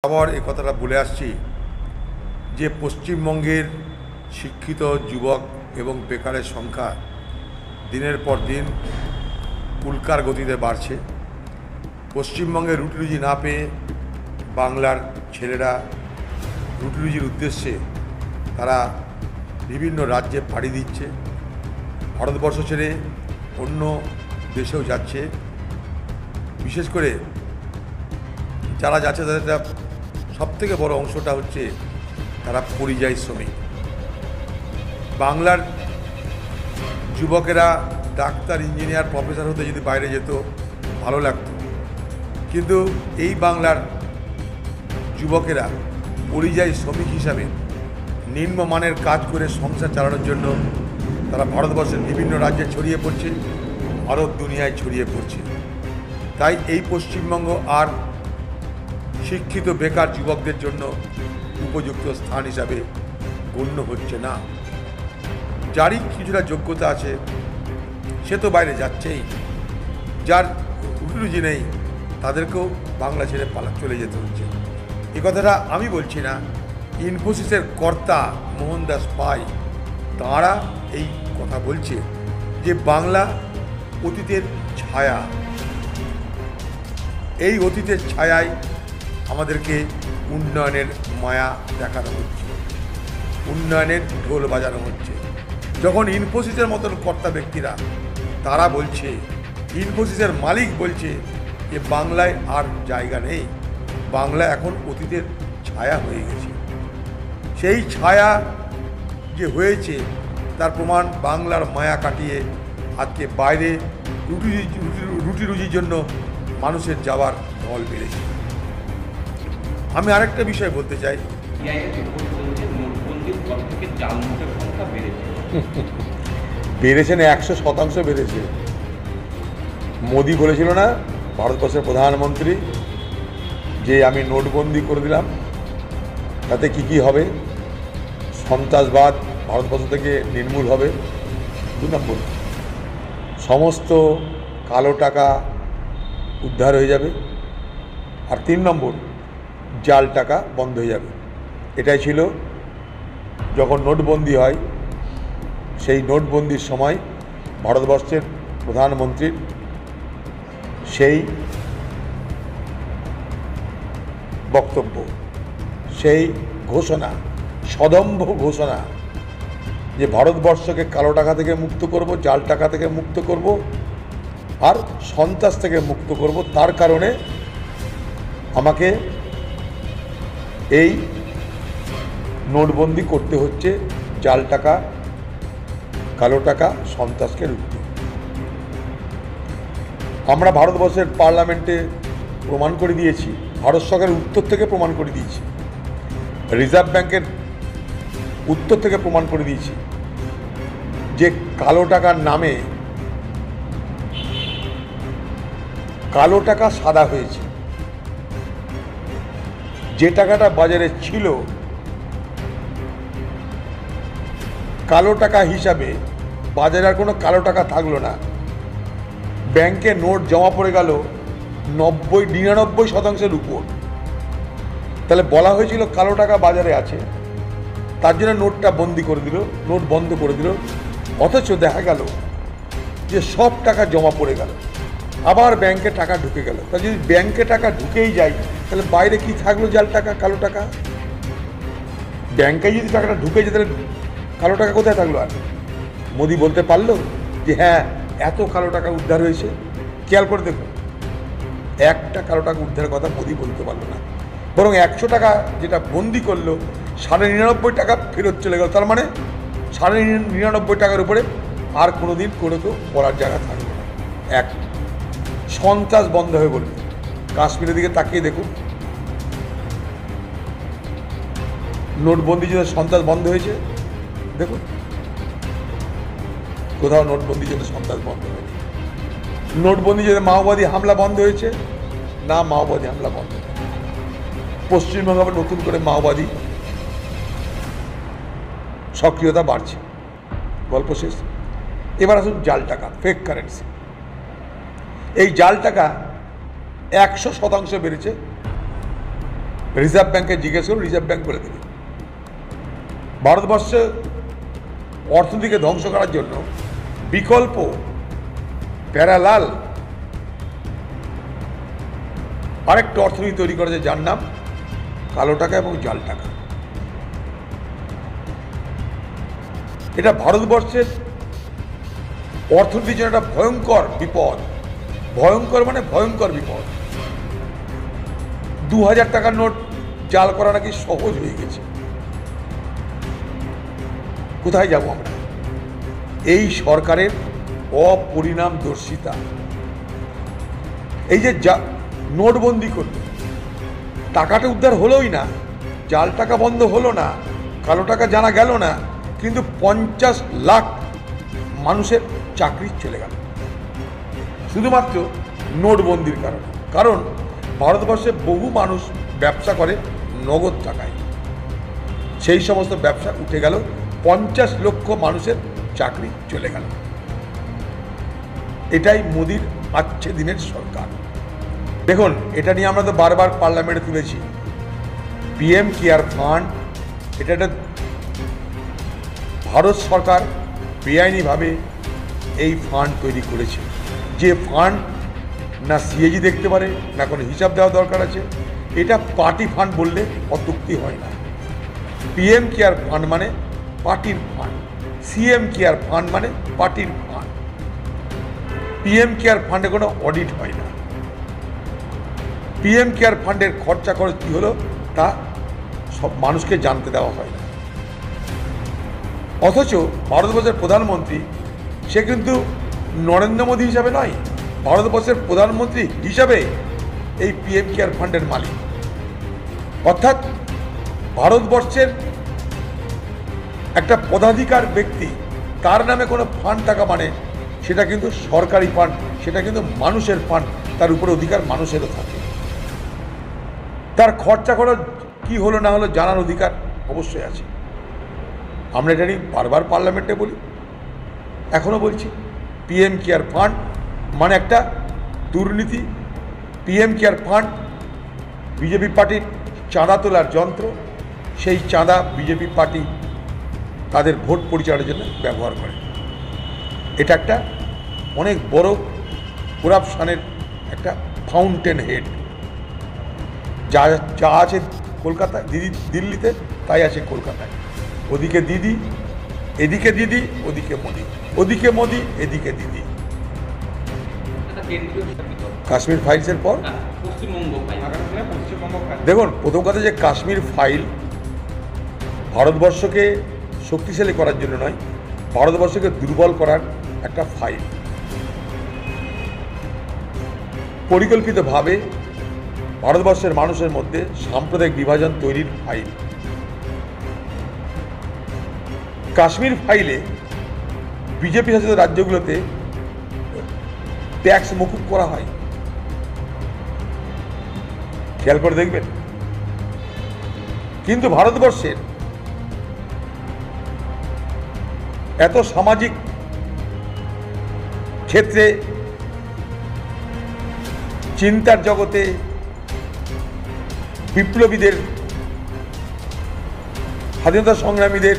আবার এই কথাটা বলে আসছি যে পশ্চিমবঙ্গের শিক্ষিত যুবক এবং বেকারের সংখ্যা দিনের পর দিন উল্কার গতিতে বাড়ছে। পশ্চিমবঙ্গে রুটি রুজি না পেয়ে বাংলার ছেলেরা রুটি রুজির উদ্দেশ্যে তারা বিভিন্ন রাজ্যে পাড়ি দিচ্ছে, ভারতবর্ষ ছেড়ে অন্য দেশেও যাচ্ছে। বিশেষ করে যারা যাচ্ছে তাদের সবথেকে বড় অংশটা হচ্ছে তারা পরিযায়ী শ্রমিক। বাংলার যুবকেরা ডাক্তার, ইঞ্জিনিয়ার, প্রফেসর হতে যদি বাইরে যেত ভালো লাগতো, কিন্তু এই বাংলার যুবকেরা পরিযায়ী শ্রমিক হিসাবে নিম্নমানের কাজ করে সংসার চালানোর জন্য তারা ভারতবর্ষের বিভিন্ন রাজ্যে ছড়িয়ে পড়ছে, ভারত দুনিয়ায় ছড়িয়ে পড়ছে। তাই এই পশ্চিমবঙ্গ আর শিক্ষিত বেকার যুবকদের জন্য উপযুক্ত স্থান হিসাবে গণ্য হচ্ছে না। যারই কিছুটা যোগ্যতা আছে সে তো বাইরে যাচ্ছেই, যার রুজি নেই তাদেরকেও বাংলা ছেড়ে চলে যেতে হচ্ছে। এই কথাটা আমি বলছি না, ইনফোসিসের কর্তা মোহনদাস পাই তাঁরা এই কথা বলছে যে বাংলা অতীতের ছায়া, এই অতীতের ছায়ায় আমাদেরকে উন্নয়নের মায়া দেখানো হচ্ছে, উন্নয়নের ঢোল বাজানো হচ্ছে। যখন ইনফোসিসের মতন কর্তা ব্যক্তিরা তারা বলছে, ইনফোসিসের মালিক বলছে যে বাংলায় আর জায়গা নেই, বাংলা এখন অতীতের ছায়া হয়ে গেছে। সেই ছায়া যে হয়েছে তার প্রমাণ বাংলার মায়া কাটিয়ে আজকে বাইরে রুটি রুজির জন্য মানুষের যাওয়ার ঢল বেড়েছে। আমি আরেকটা বিষয় বলতে চাই, বেড়েছে না, 100% বেড়েছে। মোদি বলেছিল না, ভারতবর্ষের প্রধানমন্ত্রী, যে আমি নোটবন্দি করে দিলাম, তাতে কি কি হবে? সন্ত্রাসবাদ ভারতবর্ষ থেকে নির্মূল হবে। 2 নম্বর, সমস্ত কালো টাকা উদ্ধার হয়ে যাবে। আর 3 নম্বর, জাল টাকা বন্ধ হয়ে যাবে। এটাই ছিল যখন নোটবন্দি হয়, সেই নোটবন্দির সময় ভারতবর্ষের প্রধানমন্ত্রীর সেই বক্তব্য, সেই ঘোষণা, সদম্ভ ঘোষণা যে ভারতবর্ষকে কালো টাকা থেকে মুক্ত করব, জাল টাকা থেকে মুক্ত করব, আর সন্ত্রাস থেকে মুক্ত করব। তার কারণে আমাকে এই নোটবন্দি করতে হচ্ছে, জাল টাকা, কালো টাকা, সন্ত্রাসকে রুখতে। আমরা ভারতবর্ষের পার্লামেন্টে প্রমাণ করে দিয়েছি, ভারত সরকারের উত্তর থেকে প্রমাণ করে দিয়েছি, রিজার্ভ ব্যাংকের উত্তর থেকে প্রমাণ করে দিয়েছি যে কালো টাকার নামে কালো টাকা সাদা হয়েছে। যে টাকাটা বাজারে ছিল কালো টাকা হিসাবে, বাজারে আর কোনো কালো টাকা থাকলো না। ব্যাংকে নোট জমা পড়ে গেল 99% উপর। তাহলে বলা হয়েছিল কালো টাকা বাজারে আছে, তার জন্য নোটটা বন্দি করে দিল, নোট বন্ধ করে দিল। অথচ দেখা গেল যে সব টাকা জমা পড়ে গেল, আবার ব্যাংকে টাকা ঢুকে গেল। তা যদি ব্যাংকে টাকা ঢুকেই যায় তাহলে বাইরে কি থাকলো? জাল টাকা, কালো টাকা। ব্যাংকে যদি টাকাটা ঢুকে যায় তাহলে কালো টাকা কোথায় থাকলো? আর মোদি বলতে পারলো যে হ্যাঁ এত কালো টাকা উদ্ধার হয়েছে? খেয়াল করে দেখুন, একটা কালো টাকা উদ্ধারের কথা মোদি বলতে পারলো না, বরং 100 টাকা যেটা বন্দি করলো 99.5 টাকা ফেরত চলে গেল। তার মানে 99.5 টাকার উপরে আর কোনো দিন কোনো কেউ পড়ার জায়গা থাকবে না। এক, সন্ত্রাস বন্ধ হয়ে বলবে। কাশ্মীরের দিকে তাকিয়ে দেখুন, নোটবন্দির জন্য সন্ত্রাস বন্ধ হয়েছে? দেখুন, কোথাও নোটবন্দির জন্য সন্ত্রাস বন্ধ হয়েছে। নোটবন্দির জন্য মাওবাদী হামলা বন্ধ হয়েছে? না, মাওবাদী হামলা বন্ধ হয়েছে। পশ্চিমবঙ্গে আবার নতুন করে মাওবাদী সক্রিয়তা বাড়ছে। গল্প শেষ। এবার আসুন জাল টাকা, ফেক কারেন্সি। এই জাল টাকা 100% বেড়েছে। রিজার্ভ ব্যাঙ্কে জিজ্ঞেস করুন, রিজার্ভ ব্যাঙ্ক বলে দেবে। ভারতবর্ষে অর্থনীতিকে ধ্বংস করার জন্য বিকল্প প্যারালাল আরেকটা অর্থনীতি তৈরি করেছে, যার নাম কালো টাকা এবং জাল টাকা। এটা ভারতবর্ষের অর্থনীতির জন্য একটা ভয়ঙ্কর বিপদ। ভয়ঙ্কর মানে ভয়ঙ্কর বিপদ। 2000 টাকার নোট জাল করা নাকি সহজ হয়ে গেছে। কোথায় যাব আমরা? এই সরকারের অপরিণামদর্শিতা। এই যে নোটবন্দি করল, টাকাটা উদ্ধার হলোই না, জাল টাকা বন্ধ হলো না, কালো টাকা জানা গেল না, কিন্তু 50 লাখ মানুষের চাকরি চলে গেল শুধুমাত্র নোটবন্দির কারণে। কারণ ভারতবর্ষে বহু মানুষ ব্যবসা করে নগদ টাকায়, সেই সমস্ত ব্যবসা উঠে গেল, 50 লক্ষ মানুষের চাকরি চলে গেল। এটাই মোদির আজকে দিনের সরকার। দেখুন, এটা নিয়ে আমরা তো বারবার পার্লামেন্টে তুলেছি। পিএম কেয়ার ফান্ড, এটা একটা ভারত সরকার বেআইনিভাবে এই ফান্ড তৈরি করেছে। যে ফান্ড না সিএজি দেখতে পারে, না কোনো হিসাব দেওয়া দরকার আছে। এটা পার্টি ফান্ড বললে অত্যুক্তি হয় না। পিএম কেয়ার ফান্ড মানে পার্টির ফান্ড, সিএম কেয়ার ফান্ড মানে পার্টির ফান্ড। পিএম কেয়ার ফান্ডে কোনো অডিট হয় না। পিএম কেয়ার ফান্ডের খরচা খরচ কী হলো তা সব মানুষকে জানতে দেওয়া হয় না। অথচ ভারতবর্ষের প্রধানমন্ত্রী সে কিন্তু নরেন্দ্র মোদী হিসাবে নয়, ভারতবর্ষের প্রধানমন্ত্রী হিসাবে এই পিএম কেয়ার ফান্ডের মালিক। অর্থাৎ ভারতবর্ষের একটা পদাধিকার ব্যক্তি, তার নামে কোনো ফান্ড থাকা মানে সেটা কিন্তু সরকারি ফান্ড, সেটা কিন্তু মানুষের ফান্ড, তার উপরে অধিকার মানুষেরও থাকে। তার খরচা খরচ কী হলো না হলো জানার অধিকার অবশ্যই আছে। আমরা এটা নিয়ে বারবার পার্লামেন্টে বলি, এখনও বলছি। পিএম কেয়ার ফান্ড মানে একটা দুর্নীতি। পিএম কেয়ার ফান্ড বিজেপি পার্টির চাঁদা তোলার যন্ত্র। সেই চাঁদা বিজেপি পার্টি তাদের ভোট পরিচালনার জন্য ব্যবহার করে। এটা একটা অনেক বড় করাপশনের একটা ফাউন্টেন হেড। যা যা আছে কলকাতায়, দিল্লিতে, তাই আছে কলকাতায়। ওদিকে দিদি, এদিকে দিদি, ওদিকে মোদি, ওদিকে মোদি, এদিকে দিদি। কাশ্মীর ফাইলসের পর দেখুন, প্রথম কথা যে কাশ্মীর ফাইল ভারতবর্ষকে শক্তিশালী করার জন্য নয়, ভারতবর্ষকে দুর্বল করার একটা ফাইল। পরিকল্পিতভাবে ভারতবর্ষের মানুষের মধ্যে সাম্প্রদায়িক বিভাজন তৈরির ফাইল। কাশ্মীর ফাইলে বিজেপি শাসিত রাজ্যগুলোতে ট্যাক্স মকুব করা হয়, খেয়াল করে দেখবেন। কিন্তু ভারতবর্ষের এত সামাজিক ক্ষেত্রে, চিন্তার জগতে বিপ্লবীদের, স্বাধীনতা সংগ্রামীদের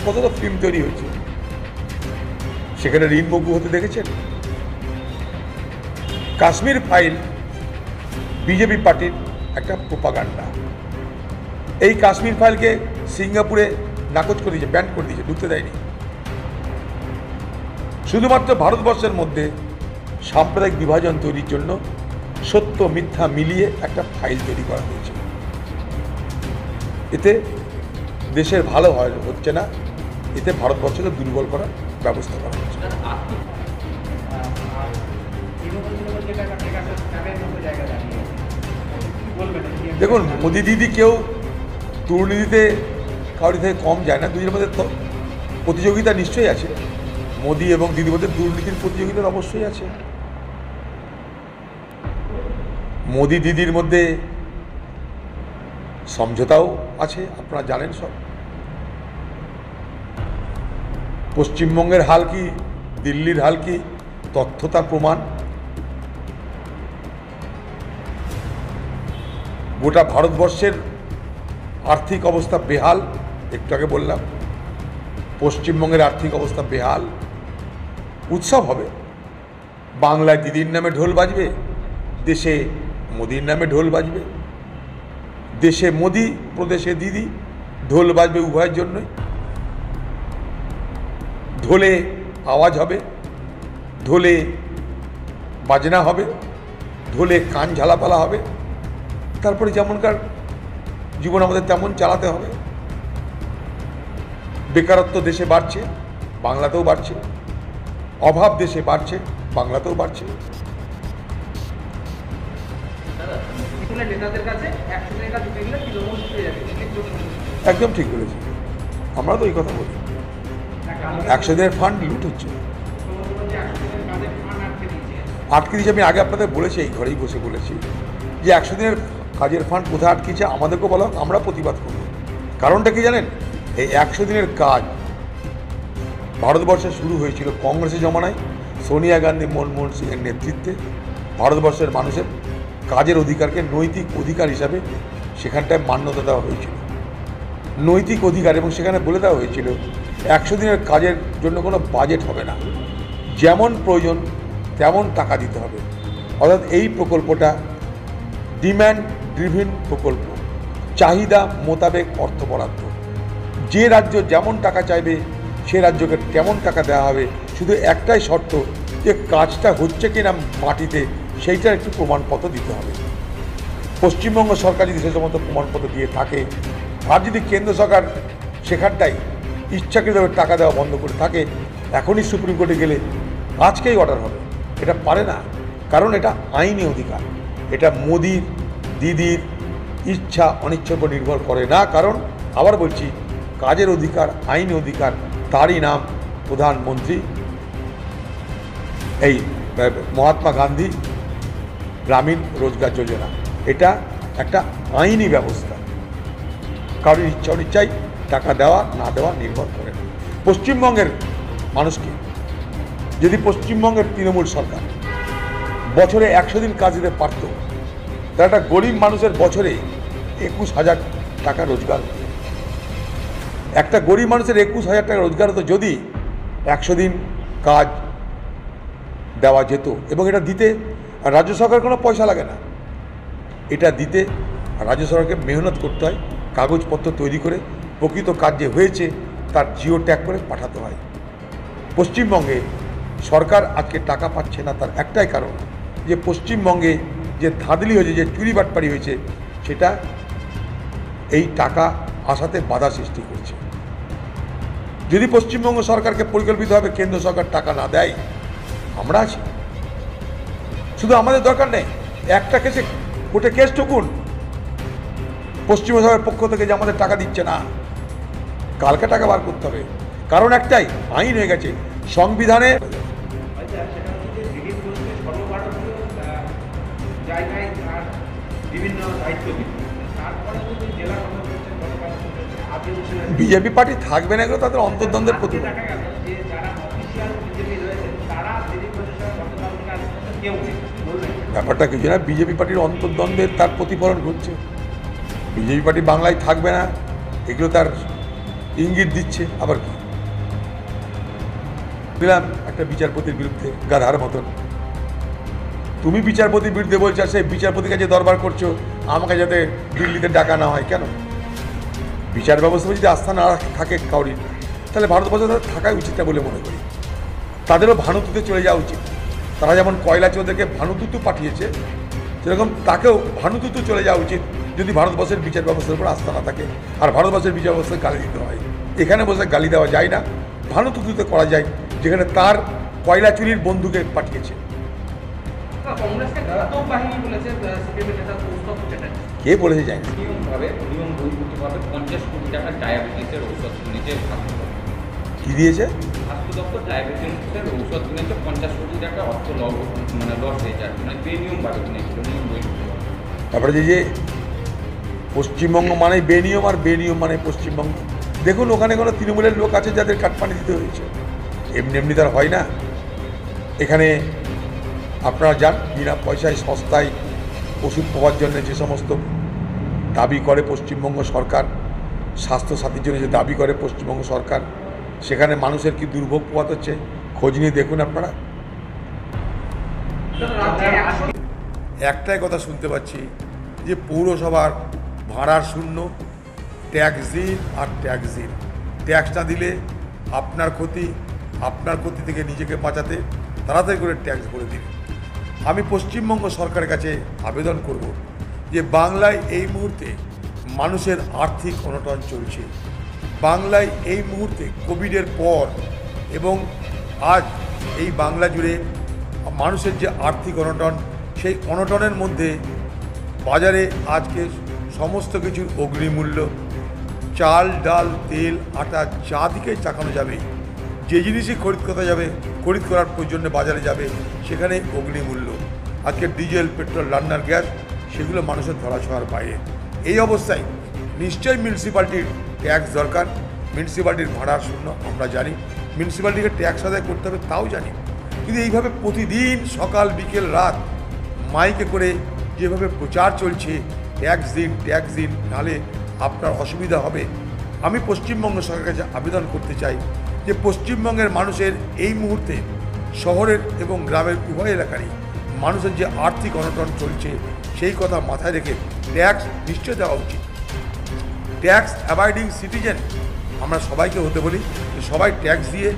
কত ফিল্ম তৈরি হয়েছে, সেখানে ঋণ মকুব হতে দেখেছেন? কাশ্মীর ফাইল বিজেপি পার্টির একটা প্রোপাগান্ডা। এই কাশ্মীর ফাইলকে সিঙ্গাপুরে নাকচ করে দিয়েছে, ব্যান করে দিয়েছে, ঢুকতে দেয়নি। শুধুমাত্র ভারতবর্ষের মধ্যে সাম্প্রদায়িক বিভাজন তৈরির জন্য সত্য মিথ্যা মিলিয়ে একটা ফাইল তৈরি করা হয়েছে। এতে দেশের ভালো হচ্ছে না, এতে ভারতবর্ষকে দুর্বল করার ব্যবস্থা করা হচ্ছে। দেখুন, মোদি দিদি কেউ দুর্নীতিতে কারোর থেকে কম যায় না। দুজনের মধ্যে প্রতিযোগিতা নিশ্চয়ই আছে। মোদি এবং দিদির মধ্যে দুর্নীতির প্রতিযোগিতা অবশ্যই আছে। মোদি দিদির মধ্যে সমঝোতাও আছে, আপনারা জানেন সব। পশ্চিমবঙ্গের হাল কি, দিল্লির হাল কি, তথ্য তার প্রমাণ। গোটা ভারতবর্ষের আর্থিক অবস্থা বেহাল, একটু আগে বললাম পশ্চিমবঙ্গের আর্থিক অবস্থা বেহাল। উৎসব হবে, বাংলায় দিদির নামে ঢোল বাজবে, দেশে মোদির নামে ঢোল বাজবে। দেশে মোদি, প্রদেশে দিদি, ঢোল বাজবে উভয়ের জন্যই। ঢোলে আওয়াজ হবে, ঢোলে বাজনা হবে, ঢোলে কান ঝালাপালা হবে। তারপরে যেমনকার জীবন আমাদের তেমন চালাতে হবে। বেকারত্ব দেশে বাড়ছে, বাংলাতেও বাড়ছে। অভাব দেশে বাড়ছে, বাংলাতেও বাড়ছে। একদম ঠিক বলেছি, আমরা তো এই কথা বলি। 100 দিনের ফান্ড লুট হচ্ছে, আটকে দিয়েছে। আমি আগে আপনাদের বলেছি, এই ঘরেই বসে বলেছি যে 100 দিনের কাজের ফান্ড কোথায় আটকেছে, আমাদেরকেও বলা হোক, আমরা প্রতিবাদ করব। কারণটা কি জানেন? এই 100 দিনের কাজ ভারতবর্ষে শুরু হয়েছিল কংগ্রেসের জমানায়, সোনিয়া গান্ধী, মনমোহন সিংয়ের নেতৃত্বে। ভারতবর্ষের মানুষের কাজের অধিকারকে নৈতিক অধিকার হিসাবে সেখানটায় মান্যতা দেওয়া হয়েছিল, নৈতিক অধিকার। এবং সেখানে বলে দেওয়া হয়েছিল 100 দিনের কাজের জন্য কোনো বাজেট হবে না, যেমন প্রয়োজন তেমন টাকা দিতে হবে। অর্থাৎ এই প্রকল্পটা ডিম্যান্ড ড্রিভেন প্রকল্প, চাহিদা মোতাবেক অর্থ বরাদ্দ। যে রাজ্য যেমন টাকা চাইবে সে রাজ্যকে তেমন টাকা দেওয়া হবে। শুধু একটাই শর্ত, যে কাজটা হচ্ছে কিনা মাটিতে সেইটার একটু প্রমাণপত্র দিতে হবে। পশ্চিমবঙ্গ সরকার যদি সে সমস্ত প্রমাণপত্র দিয়ে থাকে, আর যদি কেন্দ্র সরকার সেখানটাই ইচ্ছাকৃতভাবে টাকা দেওয়া বন্ধ করে থাকে, এখনই সুপ্রিম কোর্টে গেলে আজকেই অর্ডার হবে। এটা পারে না, কারণ এটা আইনি অধিকার। এটা মোদির, দিদির ইচ্ছা অনিচ্ছার উপর নির্ভর করে না। কারণ আবার বলছি, কাজের অধিকার, আইনি অধিকার, তারই নাম প্রধানমন্ত্রী এই মহাত্মা গান্ধী গ্রামীণ রোজগার যোজনা। এটা একটা আইনি ব্যবস্থা, কারোর ইচ্ছা অনিচ্ছায় টাকা দেওয়া না দেওয়া নির্ভর করে না। পশ্চিমবঙ্গের মানুষকে যদি পশ্চিমবঙ্গের তৃণমূল সরকার বছরে 100 দিন কাজ দিতে পারত, তাহলে একটা গরিব মানুষের বছরে 21,000 টাকা রোজগার হতো। একটা গরিব মানুষের 21,000 টাকা রোজগার হতো যদি 100 দিন কাজ দেওয়া যেত। এবং এটা দিতে রাজ্য সরকারের কোনো পয়সা লাগে না। এটা দিতে রাজ্য সরকারকে মেহনত করতে হয়, কাগজপত্র তৈরি করে প্রকৃত কাজ যে হয়েছে তার জিও ট্যাগ করে পাঠাতে হয়। পশ্চিমবঙ্গে সরকার আজকে টাকা পাচ্ছে না, তার একটাই কারণ, যে পশ্চিমবঙ্গে যে ধাঁধলি হয়েছে, যে চুরি বাটপাড়ি হয়েছে, সেটা এই টাকা আসাতে বাধা সৃষ্টি করছে। যদি পশ্চিমবঙ্গ সরকারকে পরিকল্পিতভাবে কেন্দ্র সরকার টাকা না দেয়, আমরা আছি। শুধু আমাদের দরকার নেই, একটা কেসে কোর্টে কেস ঠুকুন পশ্চিম সরকারের পক্ষ থেকে যে আমাদের টাকা দিচ্ছে না, কালকে টাকা বার করতে হবে। কারণ একটাই, আইন হয়ে গেছে সংবিধানে। বিজেপি পার্টি থাকবে না, এগুলো তাদের অন্তর্দ্বন্দ্বের প্রতি। ব্যাপারটা কিছু না, বিজেপি পার্টির অন্তর্দ্বন্দ্বের তার প্রতিফলন ঘটছে। বিজেপি পার্টি বাংলায় থাকবে না, এগুলো তার ইঙ্গিত দিচ্ছে। আবার কি দিলাম একটা বিচারপতির বিরুদ্ধে গাধার মতন, তুমি বিচারপতির বিরুদ্ধে বলছো, আর সেই বিচারপতির কাছে দরবার করছো আমাকে যাতে দিল্লিতে ডাকা না হয়। কেন? বিচার ব্যবস্থা যদি আস্থা না থাকে কাউরির, তাহলে ভারতবর্ষে তাদের থাকাই উচিত না বলে মনে করি। তাদেরও ভানুতুতে চলে যাওয়া উচিত। তারা যেমন কয়লা চৌধুরীকে ভানুতুতু পাঠিয়েছে, সেরকম তাকেও ভানুতুতু চলে যাওয়া উচিত যদি ভারতবর্ষের বিচার ব্যবস্থার উপর আস্থা না থাকে। আর ভারতবর্ষের বিচার ব্যবস্থায় গালি দিতে হয়, এখানে বসে গালি দেওয়া যায় না, ভানুতুতুতে করা যায়, যেখানে তার কয়লা চুরির বন্ধুকে পাঠিয়েছে। কে বলেছে জানি না। কি দিয়েছে? তারপরে যে পশ্চিমবঙ্গ মানে বেনিয়ম, আর বেনিয়ম মানে পশ্চিমবঙ্গ। দেখুন ওখানে কোনো তৃণমূলের লোক আছে যাদের কাটপানি দিতে হয়েছে, এমনি এমনি তার হয় না। এখানে আপনারা যান, বিনা পয়সায় সস্তায় ওষুধ পাওয়ার জন্য যে সমস্ত দাবি করে পশ্চিমবঙ্গ সরকার, স্বাস্থ্যসাথীর জন্য যে দাবি করে পশ্চিমবঙ্গ সরকার, সেখানে মানুষের কি দুর্ভোগ পোহাতে হচ্ছে খোঁজ নিয়ে দেখুন আপনারা। একটাই কথা শুনতে পাচ্ছি যে পৌরসভার ভাড়ার শূন্য, ট্যাক্স দিন আর ট্যাক্স দিন, ট্যাক্স না দিলে আপনার ক্ষতি থেকে নিজেকে বাঁচাতে তাড়াতাড়ি করে ট্যাক্স ভরে দিন। আমি পশ্চিমবঙ্গ সরকারের কাছে আবেদন করব যে বাংলায় এই মুহূর্তে মানুষের আর্থিক অনটন চলছে। বাংলায় এই মুহূর্তে কোভিডের পর এবং আজ এই বাংলা জুড়ে মানুষের যে আর্থিক অনটন, সেই অনটনের মধ্যে বাজারে আজকে সমস্ত কিছুর অগ্নিমূল্য, চাল ডাল তেল আটা যা দিকেই চাকানো যাবে, যে জিনিসই খরিদ করার জন্য বাজারে যাবে সেখানে অগ্নিমূল্য। আজকে ডিজেল পেট্রোল রান্নার গ্যাস সেগুলো মানুষের ধরাছোঁয়ার বাইরে। এই অবস্থায় নিশ্চয়ই মিউনিসিপ্যালিটির ট্যাক্স দরকার। মিউনিসিপ্যালিটির ভাড়ার শূন্য আমরা জানি, মিউনিসিপ্যালিটিকে ট্যাক্স আদায় করতে হবে তাও জানি, কিন্তু এইভাবে প্রতিদিন সকাল বিকেল রাত মাইকে করে যেভাবে প্রচার চলছে ট্যাক্স দিন নাহলে আপনার অসুবিধা হবে। আমি পশ্চিমবঙ্গ সরকারের কাছে আবেদন করতে চাই যে পশ্চিমবঙ্গের মানুষের এই মুহূর্তে শহরের এবং গ্রামের উভয় এলাকারই মানুষের যে আর্থিক অনটন চলছে সেই কথা মাথায় রেখে ট্যাক্স নিশ্চয় দেওয়া উচিত। ট্যাক্স অ্যাভয়েডিং সিটিজেন আমরা সবাইকে হতে বলি যে সবাই ট্যাক্স দিয়ে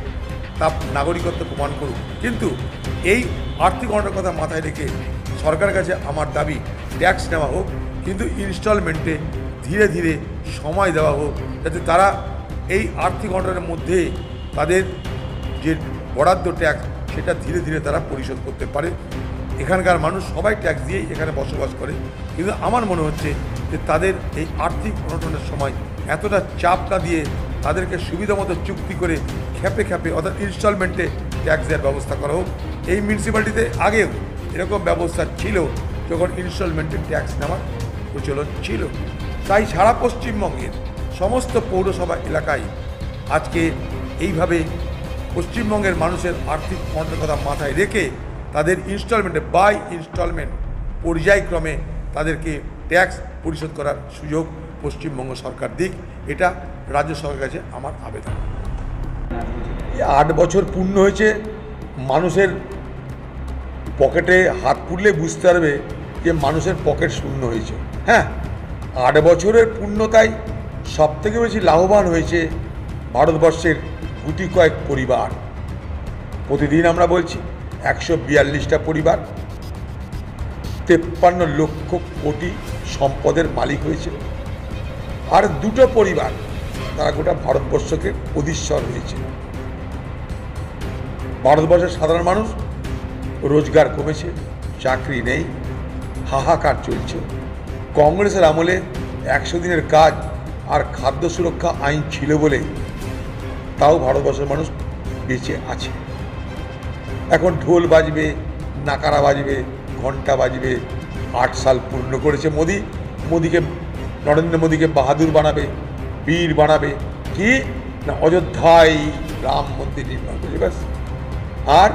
তার নাগরিকত্ব প্রমাণ করুক, কিন্তু এই আর্থিক অনটনের কথা মাথায় রেখে সরকারের কাছে আমার দাবি ট্যাক্স নেওয়া হোক, কিন্তু ইনস্টলমেন্টে ধীরে ধীরে সময় দেওয়া হোক, যাতে তারা এই আর্থিক অনটনের মধ্যে তাদের যে বরাদ্দ ট্যাক্স সেটা ধীরে ধীরে তারা পরিশোধ করতে পারে। এখানকার মানুষ সবাই ট্যাক্স দিয়েই এখানে বসবাস করে, কিন্তু আমার মনে হচ্ছে যে তাদের এই আর্থিক অনটনের সময় এতটা চাপ না দিয়ে তাদেরকে সুবিধা মতো চুক্তি করে খ্যাপে অর্থাৎ ইনস্টলমেন্টে ট্যাক্স দেওয়ার ব্যবস্থা করা হোক। এই মিউনিসিপ্যালিটিতে আগেও এরকম ব্যবস্থা ছিল যখন ইনস্টলমেন্টে ট্যাক্স নেওয়ার প্রচলন ছিল। তাই সারা পশ্চিমবঙ্গের সমস্ত পৌরসভা এলাকায় আজকে এইভাবে পশ্চিমবঙ্গের মানুষের আর্থিক অনটনের কথা মাথায় রেখে তাদের বাই ইনস্টলমেন্ট পর্যায়ক্রমে তাদেরকে ট্যাক্স পরিশোধ করার সুযোগ পশ্চিমবঙ্গ সরকার দিক, এটা রাজ্য সরকারের কাছে আমার আবেদন। 8 বছর পূর্ণ হয়েছে, মানুষের পকেটে হাত পুড়লে বুঝতে পারবে যে মানুষের পকেট শূন্য হয়েছে। হ্যাঁ, 8 বছরের পূর্ণতায় সবথেকে বেশি লাভবান হয়েছে ভারতবর্ষের গুটি কয়েক পরিবার। প্রতিদিন আমরা বলছি 142টা পরিবার 53 লক্ষ কোটি সম্পদের মালিক হয়েছে, আর 2টো পরিবার তারা গোটা ভারতবর্ষকে অধীশ্বর হয়েছে। ভারতবর্ষের সাধারণ মানুষ রোজগার কমেছে, চাকরি নেই, হাহাকার চলছে। কংগ্রেসের আমলে 100 দিনের কাজ আর খাদ্য সুরক্ষা আইন ছিল বলে তাও ভারতবর্ষের মানুষ বেঁচে আছে। এখন ঢোল বাজবে, নাকারা বাজবে, ঘন্টা বাজবে। 8 সাল পূর্ণ করেছে নরেন্দ্র মোদীকে বাহাদুর বানাবে, বীর বানাবে, কি না অযোধ্যায় রাম মন্দির নির্মাণ করেছে ব্যাস। আর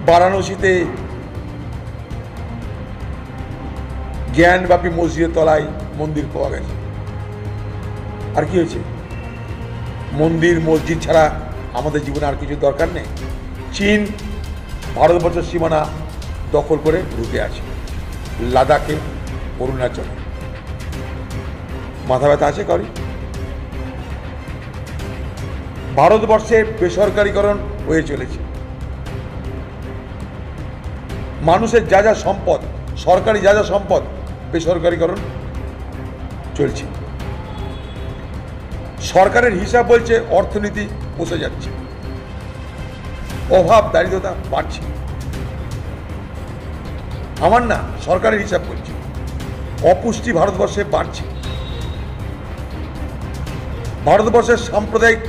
বারাণসীতে জ্ঞানব্যাপী মসজিদের তলায় মন্দির পাওয়া গেছে। আর কি হয়েছে? মন্দির মসজিদ ছাড়া আমাদের জীবনে আর কিছু দরকার নেই। চীন ভারতবর্ষের সীমানা দখল করে ঢুকে আছে, লাদাখে, অরুণাচলে। মাথা ব্যথা আছে কারি? ভারতবর্ষে বেসরকারীকরণ হয়ে চলেছে। মানুষের যা যা সম্পদ, সরকারি যা যা সম্পদ, বেসরকারীকরণ চলছে। সরকারের হিসাব বলছে অর্থনীতি বসে যাচ্ছে, অভাব দারিদ্রতা বাড়ছে। আমার না, সরকারের হিসাব বলছে অপুষ্টি ভারতবর্ষে বাড়ছে। ভারতবর্ষের সাম্প্রদায়িক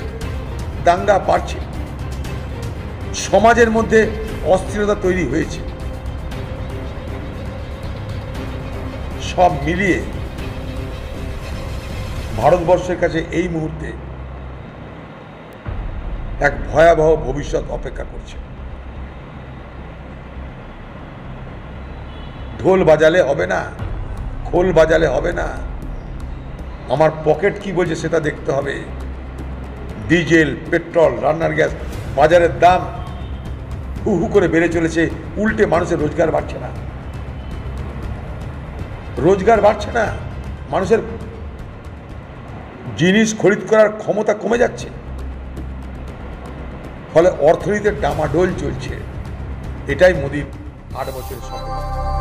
দাঙ্গা বাড়ছে, সমাজের মধ্যে অস্থিরতা তৈরি হয়েছে। সব মিলিয়ে ভারতবর্ষের কাছে এই মুহূর্তে এক ভয়াবহ ভবিষ্যৎ অপেক্ষা করছে। ঢোল বাজালে হবে না, খোল বাজালে হবে না, আমার পকেট কি বলছে সেটা দেখতে হবে। ডিজেল, পেট্রোল, রান্নার গ্যাস, বাজারের দাম হু হু করে বেড়ে চলেছে, উল্টে মানুষের রোজগার বাড়ছে না, রোজগার বাড়ছে না, মানুষের জিনিস খরিদ করার ক্ষমতা কমে যাচ্ছে, ফলে অর্থনীতির ডামাডোল চলছে। এটাই মোদির 8 বছরের সফলতা।